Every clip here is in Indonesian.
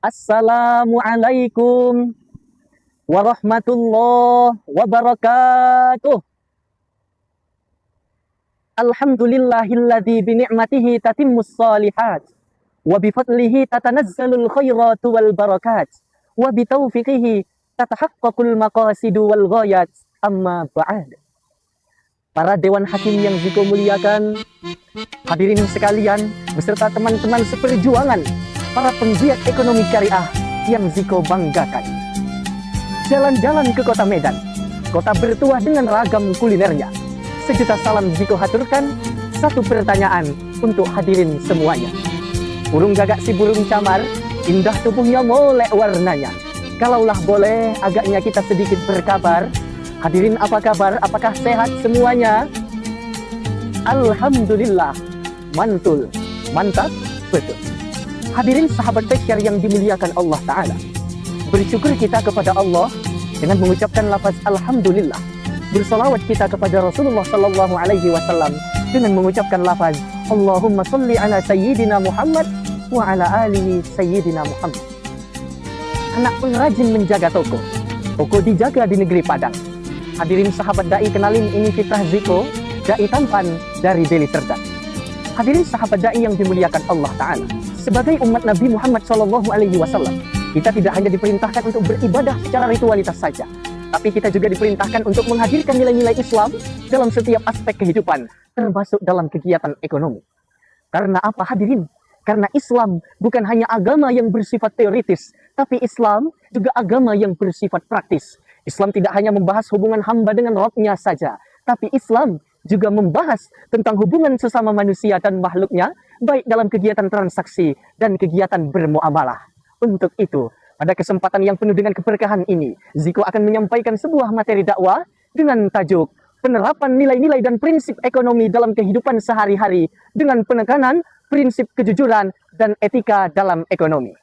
Assalamualaikum warahmatullahi wabarakatuh. Alhamdulillahilladzi bini'matihi tatimmus shalihat wa bifadlihi tatanazzalul khairatu wal barakat wa bitaufiqihi tatahaqqaqul maqasidu wal ghayat. Amma ba'd. Para dewan hakim yang Ziko muliakan, hadirin sekalian beserta teman-teman seperjuangan, para penggiat ekonomi syariah yang Ziko banggakan. Jalan-jalan ke kota Medan, kota bertuah dengan ragam kulinernya. Sejuta salam Ziko haturkan, satu pertanyaan untuk hadirin semuanya. Burung gagak si burung camar, indah tubuhnya molek warnanya. Kalaulah boleh agaknya kita sedikit berkabar. Hadirin apa kabar? Apakah sehat semuanya? Alhamdulillah, mantul, mantap, betul. Hadirin sahabat Pesyar yang dimuliakan Allah Ta'ala, bersyukur kita kepada Allah dengan mengucapkan lafaz Alhamdulillah. Bersolawat kita kepada Rasulullah Sallallahu Alaihi Wasallam dengan mengucapkan lafaz Allahumma salli ala Sayyidina Muhammad wa ala alihi Sayyidina Muhammad. Anak pengrajin menjaga toko, toko dijaga di negeri Padang. Hadirin sahabat Da'i, kenalin, ini Fitrah Ziko, Da'i tampan dari Deli Serdang. Hadirin sahabat Da'i yang dimuliakan Allah Ta'ala, sebagai umat Nabi Muhammad Sallallahu Alaihi Wasallam, kita tidak hanya diperintahkan untuk beribadah secara ritualitas saja, tapi kita juga diperintahkan untuk menghadirkan nilai-nilai Islam dalam setiap aspek kehidupan, termasuk dalam kegiatan ekonomi. Karena apa hadirin? Karena Islam bukan hanya agama yang bersifat teoritis, tapi Islam juga agama yang bersifat praktis. Islam tidak hanya membahas hubungan hamba dengan Rabb-nya saja, tapi Islam juga membahas tentang hubungan sesama manusia dan makhluknya, baik dalam kegiatan transaksi dan kegiatan bermuamalah. Untuk itu, pada kesempatan yang penuh dengan keberkahan ini, Ziko akan menyampaikan sebuah materi dakwah dengan tajuk penerapan nilai-nilai dan prinsip ekonomi dalam kehidupan sehari-hari dengan penekanan prinsip kejujuran dan etika dalam ekonomi.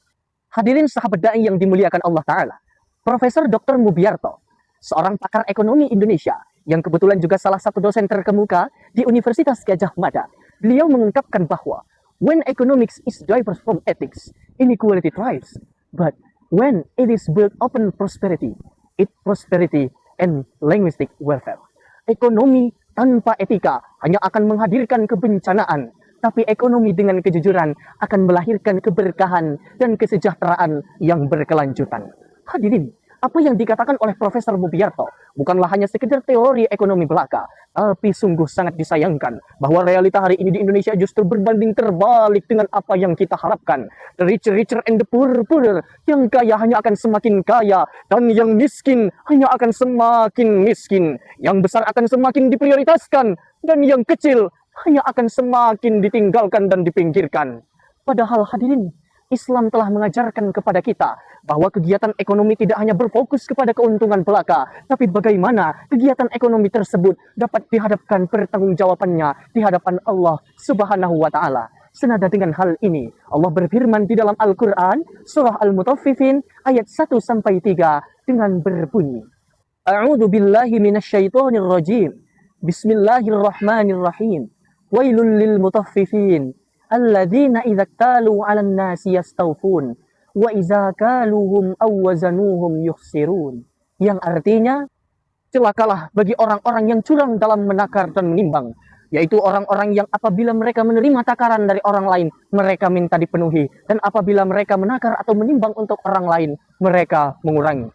Hadirin sahabat Da'i yang dimuliakan Allah Ta'ala, Profesor Dr. Mubiarto, seorang pakar ekonomi Indonesia yang kebetulan juga salah satu dosen terkemuka di Universitas Gadjah Mada, beliau mengungkapkan bahwa when economics is diverse from ethics, inequality thrives. But when it is built upon prosperity, it prosperity and linguistic welfare. Ekonomi tanpa etika hanya akan menghadirkan kebencanaan, tapi ekonomi dengan kejujuran akan melahirkan keberkahan dan kesejahteraan yang berkelanjutan. Hadirin, apa yang dikatakan oleh Profesor Mubiarto bukanlah hanya sekedar teori ekonomi belaka, tapi sungguh sangat disayangkan bahwa realita hari ini di Indonesia justru berbanding terbalik dengan apa yang kita harapkan. The richer and the poorer. Yang kaya hanya akan semakin kaya, dan yang miskin hanya akan semakin miskin. Yang besar akan semakin diprioritaskan, dan yang kecil hanya akan semakin ditinggalkan dan dipinggirkan. Padahal hadirin, Islam telah mengajarkan kepada kita bahwa kegiatan ekonomi tidak hanya berfokus kepada keuntungan belaka, tapi bagaimana kegiatan ekonomi tersebut dapat dihadapkan pertanggungjawabannya di hadapan Allah Subhanahu wa Ta'ala. Senada dengan hal ini, Allah berfirman di dalam Al-Quran, surah Al-Mutaffifin, ayat 1-3 dengan berbunyi, A'udzu billahi minasyaitonir rajim. Bismillahirrahmanirrahim. Wailul lil mutaffifin alladzina idza talu 'alan nasi yastawfun wa idza kaluhum aw wazanuhum yukhsirun. Yang artinya, celakalah bagi orang-orang yang curang dalam menakar dan menimbang, yaitu orang-orang yang apabila mereka menerima takaran dari orang lain, mereka minta dipenuhi, dan apabila mereka menakar atau menimbang untuk orang lain, mereka mengurangi.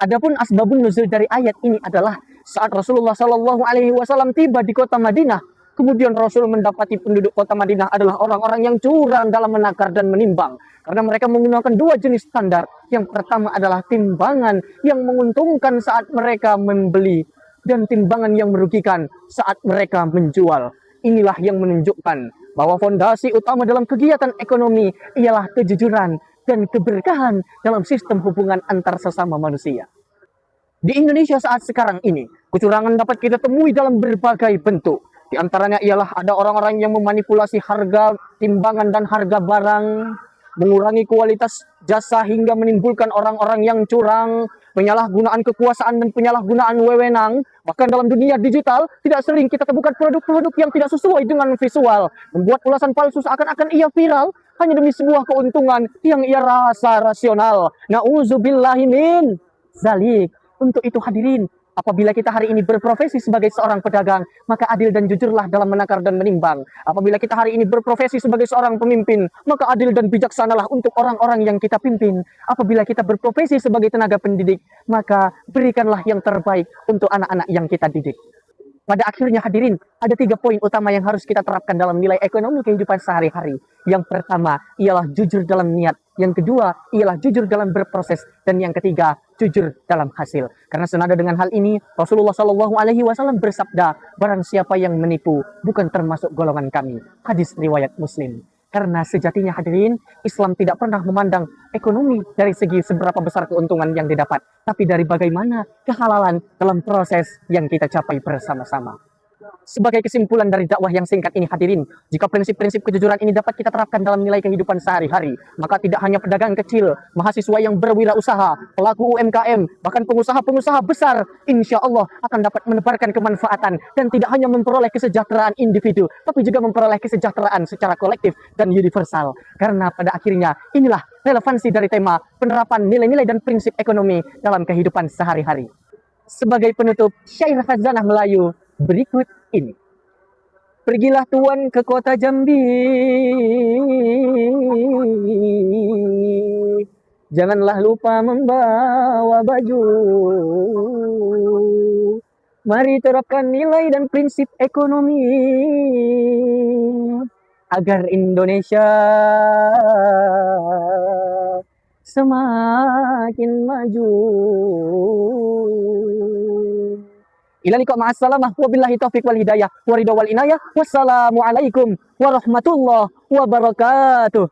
Adapun asbabun nuzul dari ayat ini adalah saat Rasulullah Shallallahu Alaihi Wasallam tiba di kota Madinah, kemudian Rasul mendapati penduduk kota Madinah adalah orang-orang yang curang dalam menakar dan menimbang, karena mereka menggunakan dua jenis standar. Yang pertama adalah timbangan yang menguntungkan saat mereka membeli, dan timbangan yang merugikan saat mereka menjual. Inilah yang menunjukkan bahwa fondasi utama dalam kegiatan ekonomi ialah kejujuran dan keberkahan dalam sistem hubungan antar sesama manusia. Di Indonesia saat sekarang ini, kecurangan dapat kita temui dalam berbagai bentuk. Di antaranya ialah ada orang-orang yang memanipulasi harga timbangan dan harga barang, mengurangi kualitas jasa hingga menimbulkan orang-orang yang curang, penyalahgunaan kekuasaan dan penyalahgunaan wewenang. Bahkan dalam dunia digital, tidak sering kita temukan produk-produk yang tidak sesuai dengan visual, membuat ulasan palsu seakan-akan ia viral hanya demi sebuah keuntungan yang ia rasa rasional. Na'udzubillahi min zalik. Untuk itu hadirin, apabila kita hari ini berprofesi sebagai seorang pedagang, maka adil dan jujurlah dalam menakar dan menimbang. Apabila kita hari ini berprofesi sebagai seorang pemimpin, maka adil dan bijaksanalah untuk orang-orang yang kita pimpin. Apabila kita berprofesi sebagai tenaga pendidik, maka berikanlah yang terbaik untuk anak-anak yang kita didik. Pada akhirnya hadirin, ada 3 poin utama yang harus kita terapkan dalam nilai ekonomi kehidupan sehari-hari. Yang pertama ialah jujur dalam niat. Yang kedua ialah jujur dalam berproses. Dan yang ketiga, jujur dalam hasil. Karena senada dengan hal ini, Rasulullah SAW bersabda, barang siapa yang menipu bukan termasuk golongan kami. Hadis riwayat Muslim. Karena sejatinya hadirin, Islam tidak pernah memandang ekonomi dari segi seberapa besar keuntungan yang didapat, tapi dari bagaimana kehalalan dalam proses yang kita capai bersama-sama. Sebagai kesimpulan dari dakwah yang singkat ini hadirin, jika prinsip-prinsip kejujuran ini dapat kita terapkan dalam nilai kehidupan sehari-hari, maka tidak hanya pedagang kecil, mahasiswa yang berwirausaha, pelaku UMKM, bahkan pengusaha-pengusaha besar, insya Allah akan dapat menebarkan kemanfaatan dan tidak hanya memperoleh kesejahteraan individu, tapi juga memperoleh kesejahteraan secara kolektif dan universal. Karena pada akhirnya inilah relevansi dari tema penerapan nilai-nilai dan prinsip ekonomi dalam kehidupan sehari-hari. Sebagai penutup, syair khazanah Melayu berikut ini. Pergilah tuan ke kota Jambi, janganlah lupa membawa baju. Mari terapkan nilai dan prinsip ekonomi agar Indonesia semakin maju. Ila liqa ma'assalamah wabillahi taufiq wal hidayah wa ridha wal inayah. Wassalamualaikum warahmatullahi wabarakatuh.